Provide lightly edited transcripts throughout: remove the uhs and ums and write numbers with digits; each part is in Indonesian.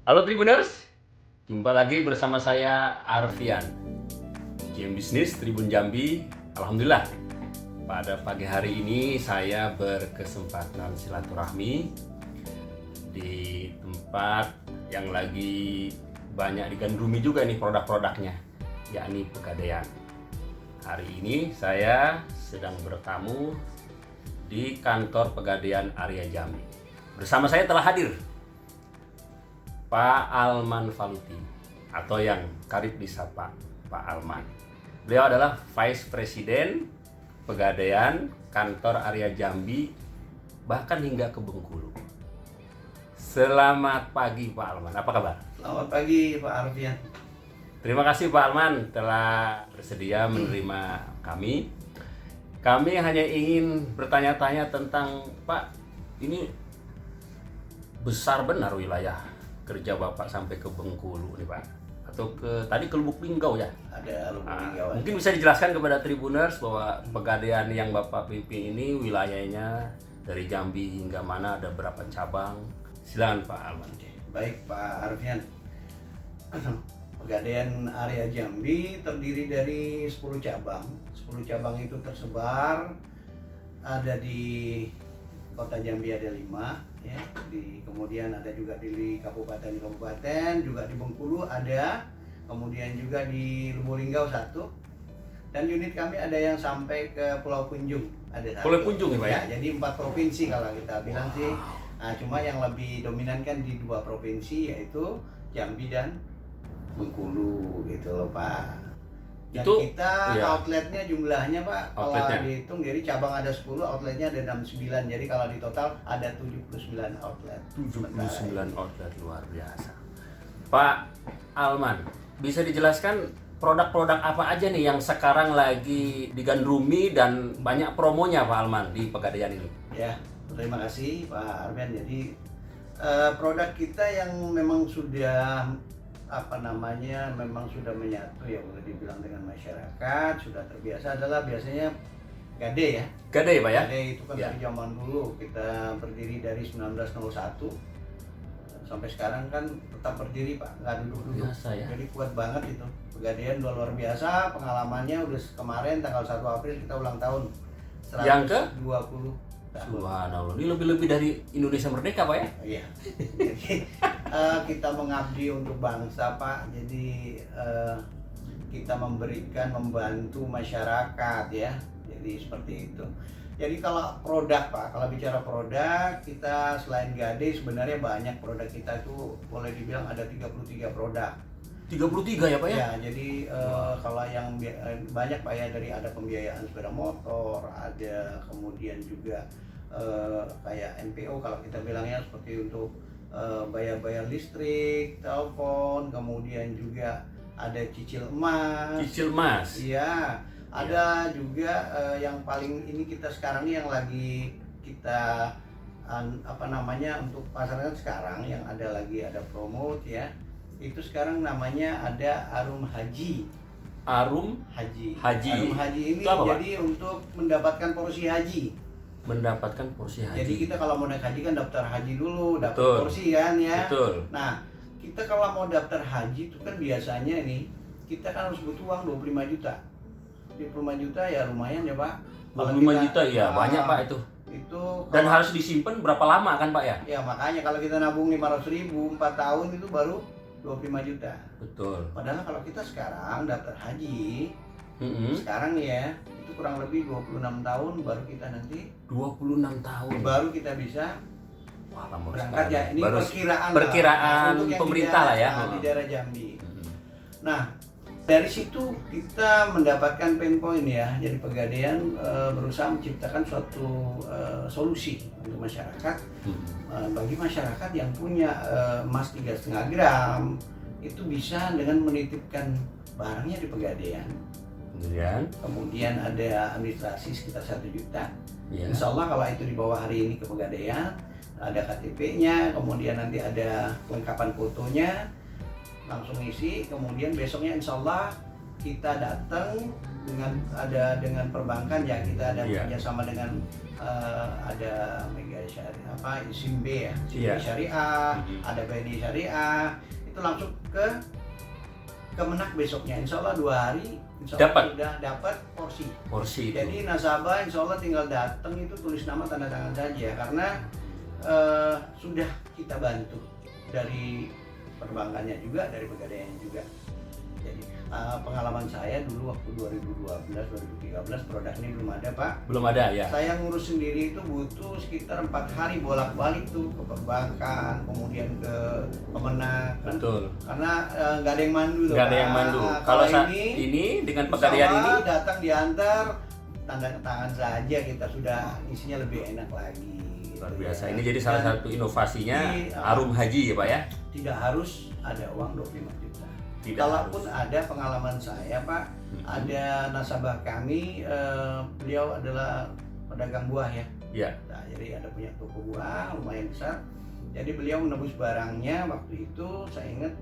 Halo Tribuners, jumpa lagi bersama saya Arfian, GM Bisnis Tribun Jambi. Alhamdulillah, pada pagi hari ini saya berkesempatan silaturahmi di tempat yang lagi banyak digandrungi juga nih produk-produknya, yakni Pegadaian. Hari ini saya sedang bertamu di kantor Pegadaian Area Jambi. Bersama saya telah hadir Pak Alman Faluti, atau yang karib disapa Pak Alman. Beliau adalah Vice President Pegadaian Kantor Area Jambi, bahkan hingga ke Bengkulu. Selamat pagi Pak Alman, apa kabar? Selamat pagi Pak Arfian. Terima kasih Pak Alman telah bersedia menerima kami. Kami hanya ingin bertanya-tanya tentang Pak, ini besar benar wilayah kerja Bapak sampai ke Bengkulu nih Pak, atau tadi ke Lubuk Linggau ya? Ada Lubuk Linggau. Mungkin bisa dijelaskan kepada Tribuners bahwa Pegadaian yang Bapak pimpin ini wilayahnya dari Jambi hingga mana, ada berapa cabang? Silakan Pak Alman. Baik Pak Arfian. Pegadaian Area Jambi terdiri dari 10 cabang. 10 cabang itu tersebar, ada di Kota Jambi ada 5 ya, kemudian ada juga di kabupaten-kabupaten, juga di Bengkulu ada, kemudian juga di Lubuk Linggau 1, dan unit kami ada yang sampai ke Pulau Punjung ada 1. Pulau Punjung ya Pak ya? Jadi 4 provinsi kalau kita bilang sih. Nah, cuma yang lebih dominan kan di 2 provinsi, yaitu Jambi dan Bengkulu gitu loh Pak. Dan Itu, kita ya, outletnya jumlahnya Pak, kalau outletnya dihitung, jadi cabang ada 10, outletnya ada 69, jadi kalau di total ada 79 outlet. 79 outlet, luar biasa. Pak Alman, bisa dijelaskan produk-produk apa aja nih yang sekarang lagi digandrungi dan banyak promonya Pak Alman di Pegadaian ini? Ya, terima kasih Pak Arben. Jadi produk kita yang memang sudah memang sudah menyatu ya, boleh dibilang dengan masyarakat, sudah terbiasa adalah biasanya Gade ya. Gade Pak ya? Gade itu kan Ya. dari zaman dulu, kita berdiri dari 1901 sampai sekarang kan tetap berdiri Pak, nggak duduk-duduk. Biasa ya. Jadi kuat banget itu. Pegadaian udah luar biasa, pengalamannya udah kemarin tanggal 1 April kita ulang tahun. Yang ke? 120 tahun. Subhanallah, ini lebih-lebih dari Indonesia Merdeka Pak ya? Iya. Jadi kita mengabdi untuk bangsa Pak. Jadi kita membantu masyarakat ya. Jadi seperti itu. Jadi kalau produk Pak, kalau bicara produk, kita selain Gade sebenarnya banyak produk kita itu, boleh dibilang ada 33 produk. 33 ya Pak ya? Ya, jadi kalau yang banyak Pak ya, dari ada pembiayaan sepeda motor, ada kemudian juga kayak NPO kalau kita bilangnya, seperti untuk bayar-bayar listrik, telepon, kemudian juga ada cicil emas. Cicil emas. Iya, ada juga yang paling ini kita sekarang ini yang lagi kita untuk pasaran sekarang, yang ada promote ya. Itu sekarang namanya ada Arum Haji. Arum Haji. Haji. Arum Haji ini Itu apa, Pak? jadi untuk mendapatkan porsi haji. Mendapatkan porsi haji. Jadi kita kalau mau naik haji kan daftar haji dulu, dapat Betul. porsi kan ya. Betul. Nah, kita kalau mau daftar haji itu kan biasanya nih, kita kan harus butuh uang 25 juta. 25 juta ya lumayan ya Pak. Kalau 25 juta ya, banyak Pak itu. Itu Dan harus disimpan berapa lama kan Pak ya? ya makanya kalau kita nabung 500.000 4 tahun itu baru 25 juta. Betul. Padahal kalau kita sekarang daftar haji, Mm-mm. sekarang ya, itu kurang lebih 26 tahun baru kita nanti 26 tahun. baru kita bisa Wah, lama berangkat sekali. ya. Ini Baru perkiraan untuk yang pemerintah lah ya. di daerah Jambi. Mm-mm. Nah, dari situ kita mendapatkan pain point ya. Jadi Pegadaian berusaha menciptakan suatu solusi untuk masyarakat. Bagi masyarakat yang punya emas 3,5 gram, itu bisa dengan menitipkan barangnya di Pegadaian. Kemudian ada administrasi sekitar 1 juta. Ya. Insya Allah kalau itu dibawa hari ini ke Pegadaian, ada KTP-nya, kemudian nanti ada kelengkapan fotonya, langsung isi, kemudian besoknya insya Allah kita datang dengan perbankan ya, kita ada Iya. kerjasama dengan ada Mega Syariah apa Simbe ya, Iya. Simbe Syariah, ada BNI Syariah, itu langsung ke Kemenak besoknya. Insya Allah 2 hari insya Allah Dapat. sudah dapat porsi. itu. Jadi nasabah insya Allah tinggal datang itu tulis nama tanda tangan saja, karena sudah kita bantu dari perbankannya juga, dari pegadaiannya juga. Jadi pengalaman saya dulu waktu 2012-2013 produk ini belum ada Pak. Belum ada ya. Saya ngurus sendiri itu butuh sekitar 4 hari bolak-balik tuh ke perbankan, kemudian ke Kemenak kan. Betul. Karena nggak ada yang mandu tuh. Nggak ada yang mandu. Kalau saat ini dengan pegadaian ini datang diantar, tanda tangan saja, kita sudah isinya lebih enak lagi. luar gitu biasa. ya. Ini jadi salah Dan satu inovasinya di, Arum Haji ya Pak ya. tidak harus ada uang 25 juta. Tidak Kalaupun harus. ada pengalaman saya Pak, ada nasabah kami, beliau adalah pedagang buah ya. Ya. Nah, jadi ada punya toko buah lumayan besar. Jadi beliau menebus barangnya waktu itu, saya ingat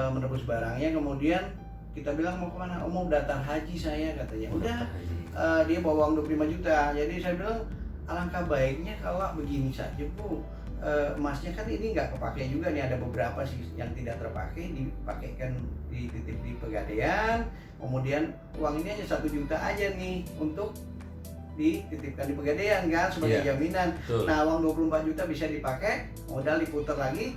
menebus barangnya, kemudian kita bilang mau kemana? Oh, mau daftar haji saya katanya. Udah, dia bawa uang 25 juta. Jadi saya bilang alangkah baiknya kalau begini saja Bu. Emasnya kan ini nggak kepakai juga nih, ada beberapa sih yang tidak terpakai, dipakaikan dititip di pegadaian. Kemudian uang ini hanya 1 juta aja nih untuk dititipkan di pegadaian kan sebagai jaminan. Betul. Nah, uang 24 juta bisa dipakai, modal diputar lagi,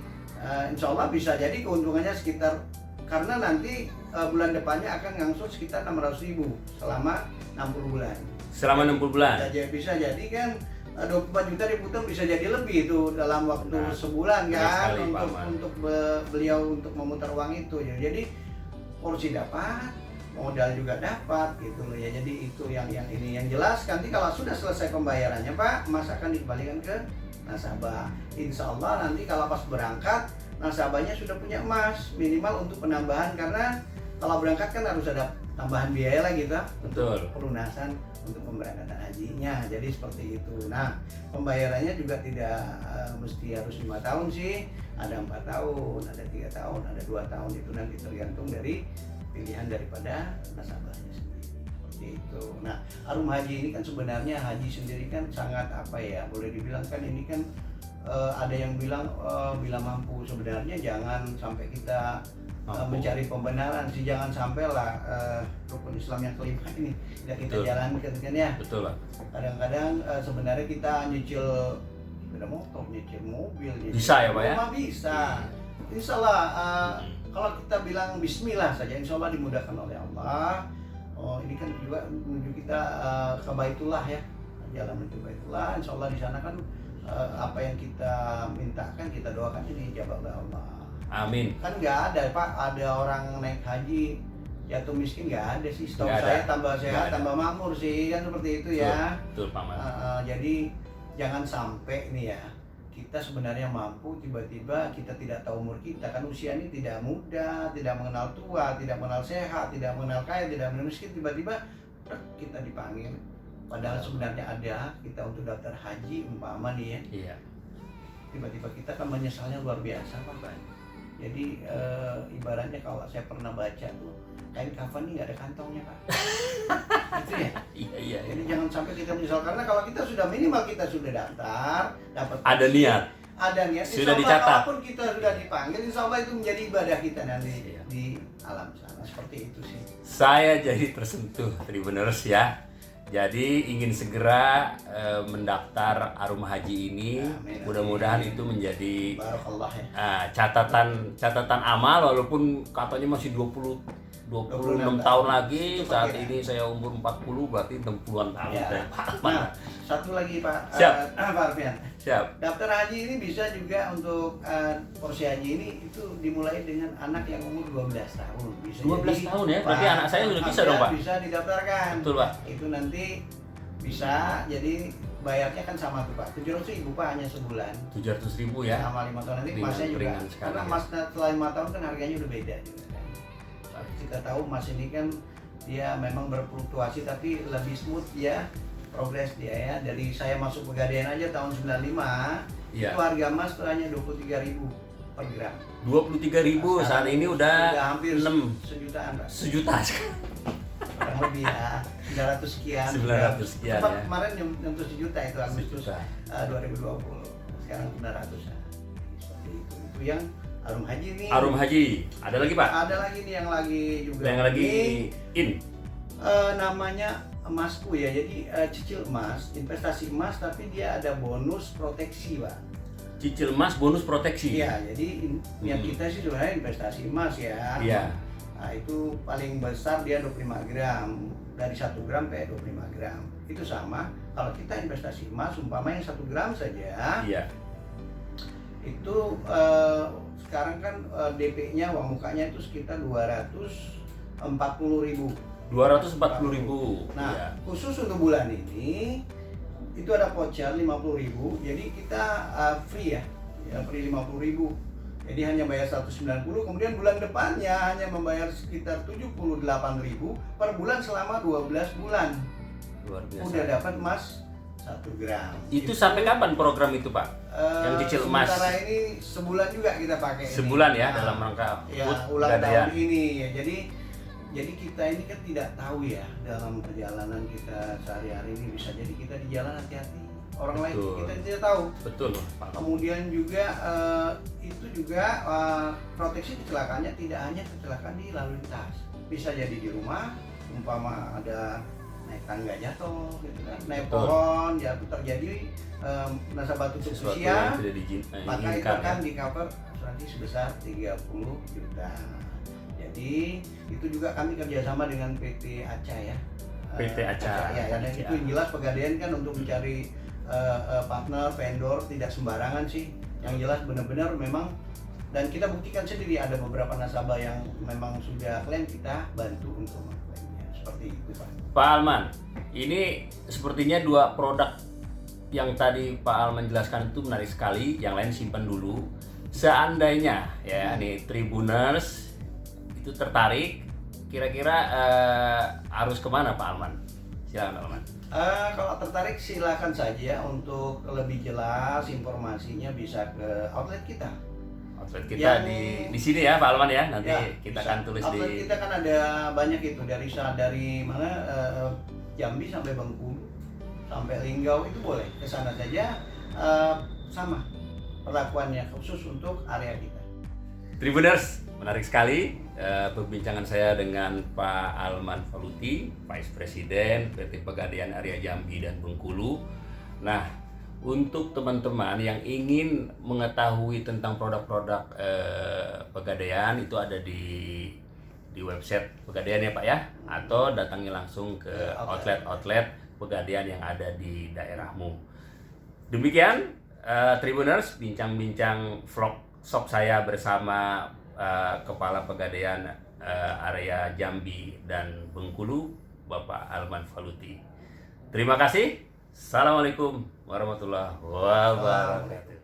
insya Allah bisa jadi keuntungannya sekitar, karena nanti bulan depannya akan ngangsur sekitar 600.000 selama 60 bulan. Selama 60 bulan. Bisa jadi kan 24 juta diputar bisa jadi lebih itu dalam waktu sebulan kan, untuk beliau untuk memutar uang itu ya. Jadi porsi dapat, modal juga dapat gitu loh ya. Jadi itu yang ini yang jelas. Nanti kalau sudah selesai pembayarannya Pak, emas akan dikembalikan ke nasabah. Insya Allah nanti kalau pas berangkat nasabahnya sudah punya emas minimal untuk penambahan, karena kalau berangkat kan harus ada tambahan biaya lagi gitu, Betul. pelunasan untuk pemberangkatan hajinya. Jadi seperti itu. Nah, pembayarannya juga tidak mesti harus 5 tahun sih. Ada 4 tahun, ada 3 tahun, ada 2 tahun, itu nanti tergantung dari pilihan daripada nasabahnya sendiri. Seperti itu. Nah, Arum Haji ini kan sebenarnya haji sendiri kan sangat apa ya, boleh dibilang kan ini kan ada yang bilang bila mampu. Sebenarnya jangan sampai kita mencari pembenaran sih, jangan sampai lah rukun Islam yang kelima ini tidak kita jalankan kan ya. Betul Pak. Kadang-kadang sebenarnya kita nyicil sepeda motor, nyicil mobil, nyicil Bisa ya Pak ya? rumah bisa. Insya Allah kalau kita bilang Bismillah saja, insya Allah dimudahkan oleh Allah. Oh, ini kan juga menuju kita ke Baitullah ya, jalan menuju Baitullah. Insya Allah di sana kan apa yang kita mintakan, kita doakan ini dijawab oleh Allah. Amin. Kan nggak ada Pak, ada orang naik haji jatuh miskin, nggak ada sih. Setahu Nggak saya ada. tambah sehat, Nggak ada. tambah makmur sih, kan seperti itu ya. Betul Pak Mas. Jadi jangan sampai nih ya, kita sebenarnya mampu, tiba-tiba kita tidak tahu umur kita, kan usia ini tidak muda, tidak mengenal tua, tidak mengenal sehat, tidak mengenal kaya, tidak mengenal miskin, tiba-tiba kita dipanggil. Padahal sebenarnya ada kita untuk daftar haji umpama nih ya. Iya. Tiba-tiba kita kan menyesalnya luar biasa Pak. Jadi ibaratnya kalau saya pernah baca tuh, kain kafan ini nggak ada kantongnya Pak. Gitu ya. Iya. Jadi jangan sampai kita menyesal, karena kalau kita sudah minimal kita sudah daftar, dapat Ada niat. ada niat. Sudah Insya Allah, dicatat. kalaupun kita sudah dipanggil, insya Allah itu menjadi ibadah kita nanti di alam sana. Seperti itu sih. Saya jadi tersentuh Tribuners ya. Jadi ingin segera mendaftar Arum Haji ini. Amin. Mudah-mudahan itu menjadi Barakallah ya. catatan amal, walaupun katanya masih 26 tahun lagi. Itu Saat pakai. ini saya umur 40, berarti 60-an tahun. Ya. Saya. Nah, satu lagi Pak, Siap. Pak Arfian. Siap. Daftar haji ini bisa juga untuk porsi haji ini itu dimulai dengan anak yang umur 12 tahun. Bisa 12 tahun ya? Berarti anak saya udah bisa dong, Pak? Bisa didaftarkan. Betul Pak. Itu nanti bisa, jadi bayarnya kan sama tuh Pak. 700.000 Pak, hanya sebulan. 700.000 ya. Sama 5 tahun nanti Ringan- emasnya juga. ringan sekali Karena ya. emas setelah 5 tahun kan harganya udah beda juga kan. Kita tahu emas ini kan dia memang berfluktuasi tapi lebih smooth ya. Progres dia ya, dari saya masuk Pegadaian aja tahun 95 Iya. itu harga emas tuh hanya 23.000 per gram. 23.000, saat ini udah hampir 6 sejutaan Pak. sejuta sekarang. kurang lebih ya 900 sekian. 900 sekian Sempat ya. Kemarin nyentuh sejuta itu Agustus Sejuta. 2020. Sekarang 900 ya. Seperti itu. Itu yang Arum Haji nih. Arum Haji. Ada lagi Pak? Ada lagi nih yang lagi juga. Yang lagi in. Namanya emasku ya. Jadi cicil emas, investasi emas, tapi dia ada bonus proteksi, Pak. Cicil emas bonus proteksi. Iya, jadi niat kita sih sebenarnya investasi emas ya. Iya. Nah, itu paling besar dia 25 gram. Dari 1 gram ke 25 gram. Itu sama, kalau kita investasi emas, umpama yang 1 gram saja, Iya. itu sekarang kan DP-nya, uang mukanya itu sekitar 240.000. 240.000. Nah, Iya. khusus untuk bulan ini, itu ada voucher 50.000, jadi kita free ya, free 50.000. Jadi hanya bayar 190, kemudian bulan depannya hanya membayar sekitar 78.000 per bulan selama 12 bulan. Luar biasa. Udah dapat emas 1 gram. Itu sampai kapan program itu Pak? Yang cicil emas. Sementara ini sebulan juga kita pakai. Sebulan ya, Nah, dalam rangka ya, HUT ulang Pegadaian. tahun ini ya. Jadi kita ini kan tidak tahu ya dalam perjalanan kita sehari-hari ini, bisa jadi kita di jalan hati-hati. Orang lain Betul. kita tidak tahu. Betul Pak. Kemudian juga itu juga proteksi kecelakaannya tidak hanya kecelakaan di lalu lintas, bisa jadi di rumah, umpama ada naik tangga jatuh, gitu kan, naik Betul. pohon jatuh, terjadi nasabah tutup Sesuatu usia, yang tidak maka itu diinginkan akan ya. di cover asuransi sebesar 30 juta. Jadi itu juga kami kerjasama dengan PT Aca ya. PT Aca. Ya, dan itu yang jelas Pegadaian kan untuk mencari partner, vendor tidak sembarangan sih. Yang jelas benar-benar memang, dan kita buktikan sendiri ada beberapa nasabah yang memang sudah klaim, kita bantu untuk mengklaimnya. Seperti itu Pak. Pak Alman, ini sepertinya dua produk yang tadi Pak Alman jelaskan itu menarik sekali. Yang lain simpan dulu. Seandainya ya nih Tribuners itu tertarik, kira-kira harus kemana Pak Alman? Silakan Pak Alman. Kalau tertarik silakan saja, untuk lebih jelas informasinya bisa ke outlet kita. Outlet kita di sini ya Pak Alman ya. Nanti Ya, kita bisa. akan tulis outlet di. kita kan ada banyak itu, dari mana, Jambi sampai Bengkulu sampai Linggau, itu boleh ke sana saja. Sama perlakuannya khusus untuk area kita. Tribuners, menarik sekali perbincangan saya dengan Pak Alman Faluti, Vice President PT Pegadaian Area Jambi dan Bengkulu. Nah, untuk teman-teman yang ingin mengetahui tentang produk-produk Pegadaian, itu ada di website Pegadaian ya Pak ya, atau datangi langsung ke outlet-outlet Pegadaian yang ada di daerahmu. Demikian Tribuners, bincang-bincang vlog shop saya bersama Kepala Pegadaian area Jambi dan Bengkulu, Bapak Alman Faluti. Terima kasih. Assalamualaikum warahmatullahi wabarakatuh.